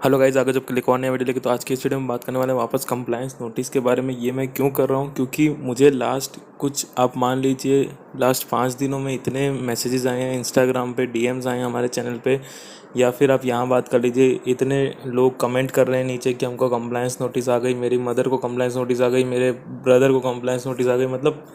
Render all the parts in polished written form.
Hello guys, आगे जब click on नया वीडियो लेके तो आज की इस वीडियो में बात करने वाले हैं वापस कंप्लायंस नोटिस के बारे में। ये मैं क्यों कर रहा हूँ, क्योंकि मुझे लास्ट कुछ आप मान लीजिए लास्ट 5 दिनों में इतने मैसेजेस आए हैं, इंस्टाग्राम पे डीएम्स आए हैं हमारे चैनल पे, या फिर आप यहाँ बात कर लीजिए, इतने लोग कमेंट कर रहे हैं नीचे कि हमको कंप्लायंस नोटिस आ गई, मेरी मदर को कंप्लायंस नोटिस आ गई, मेरे ब्रदर को कंप्लायंस नोटिस आ गई, मतलब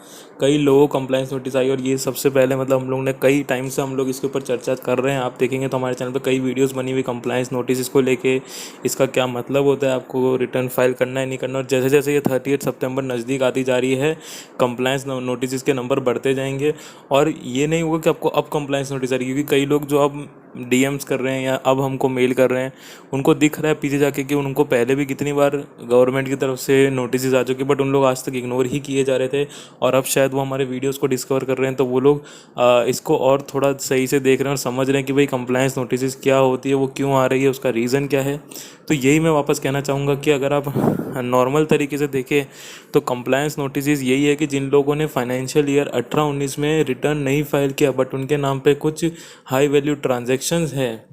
कई लोगों को कंप्लायंस नोटिस आई। और ये सबसे पहले मतलब हम लोग ने कई टाइम से हम लोग इसके ऊपर चर्चा कर रहे हैं। आप देखेंगे तो हमारे चैनल पे कई वीडियोस बनी हुई कंप्लायंस नोटिस इसको लेके, इसका क्या मतलब होता है, आपको रिटर्न फाइल करना है नहीं करना। और जैसे जैसे ये 30 सितंबर नज़दीक आती जा रही है, कंप्लायंस नोटिस के नंबर बढ़ते जाएंगे। और ये नहीं होगा कि आपको अब कंप्लायंस नोटिस आ रही है, क्योंकि कई लोग जो अब डीएम्स कर रहे हैं या अब हमको मेल कर रहे हैं, उनको दिख रहा है पीछे जाके कि उनको पहले भी कितनी बार गवर्नमेंट की तरफ से नोटिस आ चुके, बट उन लोग आज तक इग्नोर ही किए जा रहे थे। और अब शायद वो हमारे वीडियोस को डिस्कवर कर रहे हैं, तो वो लोग इसको और थोड़ा सही से देख रहे हैं और समझ रहे हैं कि भाई कंप्लायंस नोटिस क्या होती है, वो क्यों आ रही है, उसका रीज़न क्या है। तो यही मैं वापस कहना चाहूँगा कि अगर आप नॉर्मल तरीके से देखें तो कंप्लायंस नोटिस यही है कि जिन लोगों ने फाइनेंशियल ईयर 18-19 में रिटर्न नहीं फाइल किया, बट उनके नाम पे कुछ हाई वैल्यू ट्रांजैक्शंस है,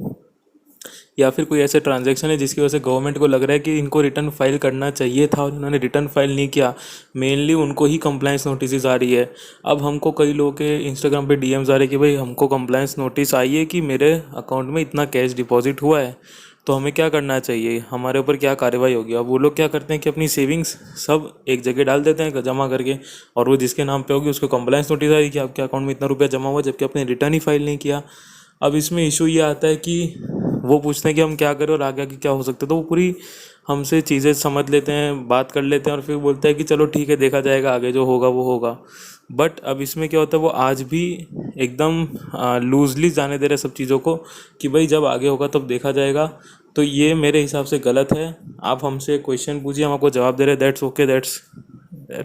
या फिर कोई ऐसे ट्रांजैक्शन है जिसकी वजह से गवर्नमेंट को लग रहा है कि इनको रिटर्न फाइल करना चाहिए था और इन्होंने रिटर्न फाइल नहीं किया, मेनली उनको ही कंप्लायंस नोटिस आ रही है। अब हमको कई लोगों के इंस्टाग्राम पे डीएम्स आ रहे हैं कि भाई हमको कंप्लायंस नोटिस आई है कि मेरे अकाउंट में इतना कैश डिपॉजिट हुआ है, तो हमें क्या करना चाहिए, हमारे ऊपर क्या कार्रवाई होगी। अब वो लोग क्या करते हैं कि अपनी सेविंग्स सब एक जगह डाल देते हैं जमा करके, और वो जिसके नाम पे होगी उसको कंप्लायंस नोटिस आ रही कि आपके अकाउंट में इतना रुपया जमा हुआ, जबकि आपने रिटर्न ही फाइल नहीं किया। अब इसमें इशू ये आता है कि वो पूछते हैं कि हम क्या करें और आगे आगे क्या हो सकता है, तो वो पूरी हमसे चीज़ें समझ लेते हैं, बात कर लेते हैं, और फिर बोलते हैं कि चलो ठीक है, देखा जाएगा, आगे जो होगा वो होगा। बट अब इसमें क्या होता है, वो आज भी एकदम लूजली जाने दे रहे सब चीज़ों को कि भाई जब आगे होगा तब देखा जाएगा। तो ये मेरे हिसाब से गलत है। आप हमसे क्वेश्चन पूछिए, हम आपको जवाब दे रहे हैं, that's okay, that's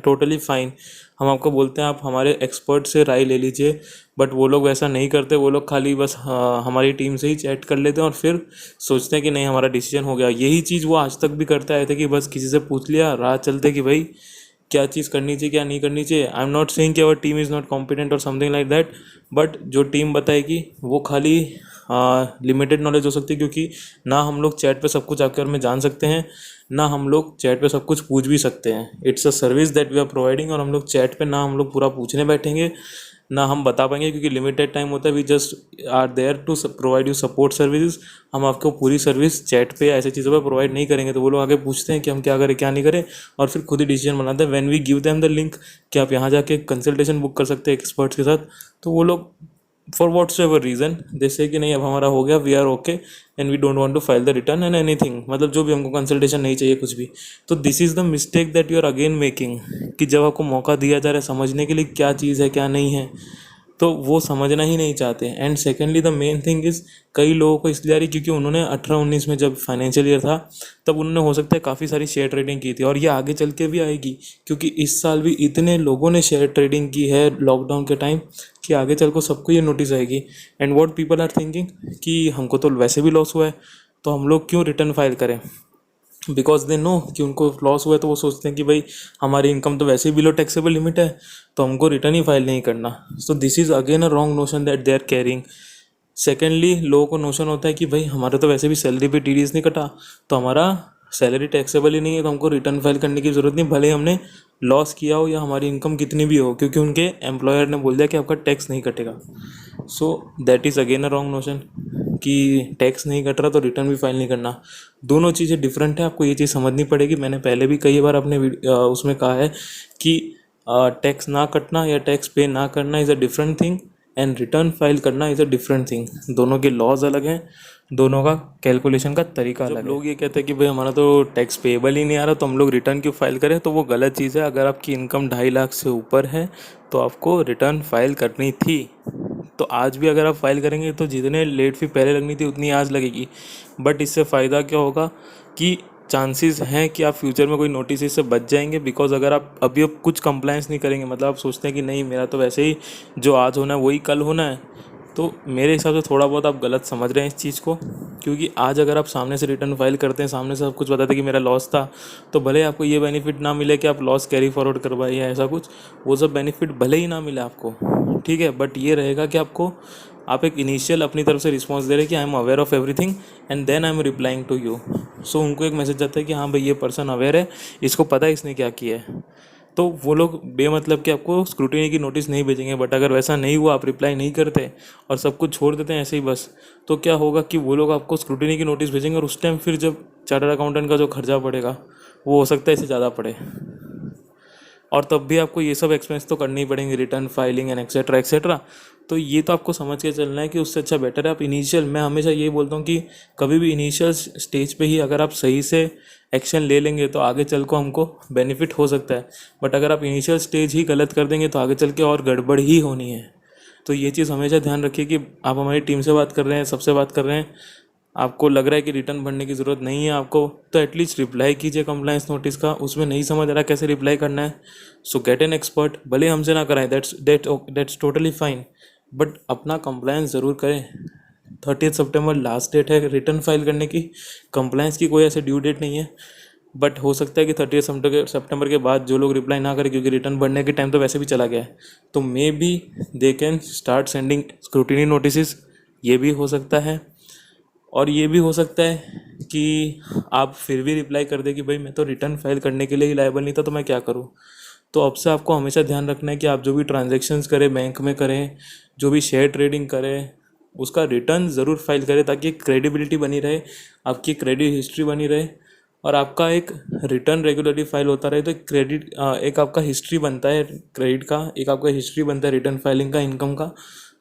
totally fine. हम आपको बोलते हैं आप हमारे एक्सपर्ट से राय ले लीजिए, बट वो लोग वैसा नहीं करते। वो लोग खाली बस हमारी टीम से ही चैट कर लेते हैं और फिर सोचते हैं कि नहीं हमारा डिसीजन हो गया। यही चीज़ वो आज तक भी करते आए थे कि बस किसी से पूछ लिया राह चलते कि भाई क्या चीज़ करनी चाहिए क्या नहीं करनी चाहिए। आई एम नॉट सेइंग कि our team is not competent और समथिंग लाइक दैट, बट जो टीम बताएगी वो खाली लिमिटेड नॉलेज हो सकती है, क्योंकि ना हम लोग चैट पे सब कुछ आपके बारे में जान सकते हैं, ना हम लोग चैट पे सब कुछ पूछ भी सकते हैं। It's a service that we are providing, और हम लोग चैट पे ना हम लोग पूरा पूछने बैठेंगे ना हम बता पाएंगे, क्योंकि लिमिटेड टाइम होता है। We just are there to provide you support services. हम आपको पूरी सर्विस चैट पे ऐसी चीज़ों पर प्रोवाइड नहीं करेंगे, तो वो लोग आगे पूछते हैं कि हम क्या करें क्या नहीं करें, और फिर खुद ही डिसीजन बनाते हैं। When we give them the link कि आप यहाँ जाके कंसल्टेशन बुक कर सकते हैं एक्सपर्ट्स के साथ, तो वो लोग फॉर वॉट्स एवर रीज़न जैसे कि नहीं अब हमारा हो गया, we are okay and we don't want to file the return and anything, मतलब जो भी हमको कंसल्टेशन नहीं चाहिए कुछ भी। तो this is the mistake that you are again making, कि जब आपको मौका दिया जा रहा है समझने के लिए क्या चीज़ है क्या नहीं है, तो वो समझना ही नहीं चाहते। And secondly the main thing is, कई लोगों को इसलिए आ रही क्योंकि उन्होंने 18-19 में जब फाइनेंशियल ईयर था तब उन्होंने हो सकता है काफ़ी सारी शेयर ट्रेडिंग की थी, और ये आगे चल के भी आएगी, क्योंकि इस साल भी इतने लोगों ने शेयर ट्रेडिंग की है लॉकडाउन के टाइम कि आगे चल को सबको ये नोटिस आएगी। And what people are thinking कि हमको तो वैसे भी लॉस हुआ है, तो हम लोग क्यों रिटर्न फाइल करें, बिकॉज दे नो कि उनको लॉस हुआ है, तो वो सोचते हैं कि भाई हमारी इनकम तो वैसे ही बिलो टैक्सेबल लिमिट है, तो हमको रिटर्न ही फाइल नहीं करना। So this is again a wrong notion that they are carrying. Secondly लोगों को नोशन होता है कि भाई हमारा तो वैसे भी सैलरी पे टीडीएस नहीं कटा, तो हमारा सैलरी टैक्सेबल ही नहीं है, तो हमको रिटर्न फाइल करने की ज़रूरत नहीं, भले हमने लॉस किया हो या हमारी इनकम कितनी भी हो, क्योंकि उनके एम्प्लॉयर ने बोल दिया कि आपका टैक्स नहीं कटेगा। So that is again a wrong notion कि टैक्स नहीं कट रहा तो रिटर्न भी फाइल नहीं करना। दोनों चीज़ें डिफरेंट है, आपको ये चीज़ समझनी पड़ेगी। मैंने पहले भी कई बार अपने उसमें कहा है कि टैक्स ना कटना या टैक्स पे ना करना is a different thing, and return file करना इज़ अ डिफरेंट थिंग। दोनों के लॉज अलग हैं, दोनों का कैलकुलेशन का तरीका अलग है। जब लोग ये कहते हैं कि भाई हमारा तो टैक्स पेएबल ही नहीं आ रहा तो हम लोग रिटर्न क्यों फाइल करें, तो वो गलत चीज़ है। अगर आपकी इनकम 2.5 लाख से ऊपर है तो आपको रिटर्न फाइल करनी थी, तो आज भी अगर आप फाइल करेंगे तो जितने लेट फी पहले लगनी थी उतनी आज लगेगी। बट इससे फ़ायदा क्या होगा कि चांसेस हैं कि आप फ्यूचर में कोई नोटिस से बच जाएंगे, बिकॉज अगर आप अभी अब कुछ कंप्लायंस नहीं करेंगे, मतलब आप सोचते हैं कि नहीं मेरा तो वैसे ही जो आज होना है वही कल होना है, तो मेरे हिसाब से थोड़ा बहुत आप गलत समझ रहे हैं इस चीज़ को। क्योंकि आज अगर आप सामने से रिटर्न फाइल करते हैं, सामने से सब कुछ बताते हैं कि मेरा लॉस था, तो भले आपको ये बेनिफिट ना मिले कि आप लॉस कैरी फॉरवर्ड करवाइए या ऐसा कुछ, वो सब बेनिफिट भले ही ना मिले आपको, ठीक है, बट ये रहेगा कि आपको आप एक इनिशियल अपनी तरफ से रिस्पॉन्स दे रहे हैं कि I am aware of everything and then I am replying to you. So उनको एक मैसेज जाता है कि हाँ भाई ये पर्सन अवेयर है, इसको पता है इसने क्या किया है। तो वो लोग बेमतलब कि आपको स्क्रूटिनी की नोटिस नहीं भेजेंगे। बट अगर वैसा नहीं हुआ, आप रिप्लाई नहीं करते और सब कुछ छोड़ देते हैं ऐसे ही बस, तो क्या होगा कि वो लोग आपको स्क्रूटिनी की नोटिस भेजेंगे और उस टाइम फिर जब चार्टर्ड अकाउंटेंट का जो खर्चा पड़ेगा वो हो सकता है इससे ज़्यादा पड़े। और तब भी आपको ये सब एक्सपेंस तो करनी ही पड़ेंगे, return filing and etcetera etcetera. तो ये तो आपको समझ के चलना है कि उससे अच्छा बेटर है आप इनिशियल, मैं हमेशा यही बोलता हूँ कि कभी भी इनिशियल स्टेज पे ही अगर आप सही से एक्शन ले लेंगे तो आगे चल को हमको बेनिफिट हो सकता है। बट अगर आप इनिशियल स्टेज ही गलत कर देंगे तो आगे चल के और गड़बड़ ही होनी है। तो ये चीज़ हमेशा ध्यान रखिए कि आप हमारी टीम से बात कर रहे हैं, सबसे बात कर रहे हैं, आपको लग रहा है कि रिटर्न भरने की ज़रूरत नहीं है आपको, तो एटलीस्ट रिप्लाई कीजिए कंप्लायंस नोटिस का। उसमें नहीं समझ आ रहा कैसे रिप्लाई करना है, सो गेट एन एक्सपर्ट, भले हमसे ना कराएं, दैट्स टोटली फाइन, बट अपना कंप्लायंस ज़रूर करें। 30 सितंबर लास्ट डेट है रिटर्न फाइल करने की, कंप्लायंस की कोई ऐसे ड्यू डेट नहीं है। बट हो सकता है कि 30 सितंबर के बाद जो लोग रिप्लाई ना करें, क्योंकि रिटर्न भरने के टाइम तो वैसे भी चला गया है, तो may be they can start sending scrutiny notice, ये भी हो सकता है। और ये भी हो सकता है कि आप फिर भी रिप्लाई कर दे कि भाई मैं तो रिटर्न फाइल करने के लिए ही लायबल नहीं था, तो मैं क्या करूँ। तो अब से आपको हमेशा ध्यान रखना है कि आप जो भी ट्रांजेक्शन्स करें बैंक में करें, जो भी शेयर ट्रेडिंग करें, उसका रिटर्न ज़रूर फाइल करें, ताकि एक क्रेडिबिलिटी बनी रहे, आपकी क्रेडिट हिस्ट्री बनी रहे, और आपका एक रिटर्न रेगुलरली फाइल होता रहे। तो एक आपका हिस्ट्री बनता है क्रेडिट का, एक आपका हिस्ट्री बनता है रिटर्न फाइलिंग का, इनकम का।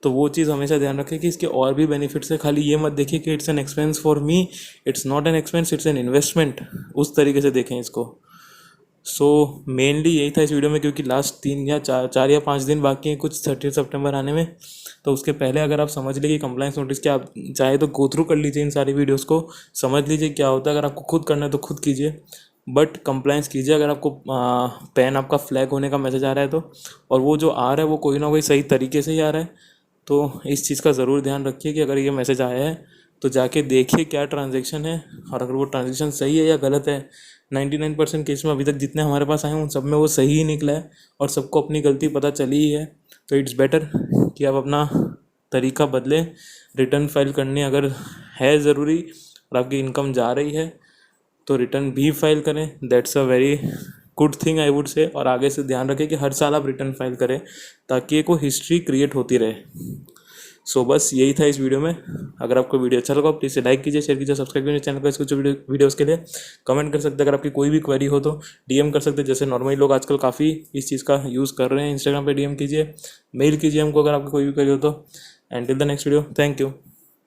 तो वो चीज़ हमेशा ध्यान रखें कि इसके और भी बेनिफिट्स है, खाली ये मत देखिए कि it's an expense for me, it's not an expense, it's an investment, उस तरीके से देखें इसको। सो मेनली यही था इस वीडियो में, क्योंकि लास्ट 3 या 4 या 5 दिन बाकी हैं कुछ 30 सितंबर आने में। तो उसके पहले अगर आप समझ लीजिए कंप्लायंस नोटिस क्या, आप चाहे तो गो थ्रू कर लीजिए इन सारी वीडियोस को, समझ लीजिए क्या होता है। अगर आपको खुद करना है तो खुद कीजिए, बट कंप्लायंस कीजिए अगर आपको पैन आपका फ्लैग होने का मैसेज आ रहा है तो, और वो जो आ रहा है वो कोई ना कोई सही तरीके से ही आ रहा है। तो इस चीज़ का ज़रूर ध्यान रखिए कि अगर ये मैसेज आया है तो जाके देखिए क्या ट्रांजैक्शन है, और अगर वो ट्रांजैक्शन सही है या गलत है। 99% केस में अभी तक जितने हमारे पास आए हैं उन सब में वो सही ही निकला है, और सबको अपनी गलती पता चली ही है। तो इट्स बेटर कि आप अपना तरीका बदलें। रिटर्न फाइल करने अगर है ज़रूरी और आपकी इनकम जा रही है तो रिटर्न भी फाइल करें, that's a very good thing I would say. और आगे से ध्यान रखें कि हर साल आप रिटर्न फाइल करें, ताकि एक वो हिस्ट्री क्रिएट होती रहे। सो बस यही था इस वीडियो में। अगर आपको वीडियो अच्छा लगा प्लीज़ लाइक कीजिए, शेयर कीजिए, सब्सक्राइब कीजिए चैनल को इसको जो वीडियोज़ के लिए। कमेंट कर सकते हैं, अगर आपकी कोई भी क्वेरी हो तो डीएम कर सकते हैं, जैसे नॉर्मली लोग आजकल काफ़ी इस चीज़ का यूज़ कर रहे हैं। इंस्टाग्राम पे डीएम कीजिए, मेल कीजिए हमको अगर आपकी कोई भी क्वेरी हो तो। And till the next video, thank you.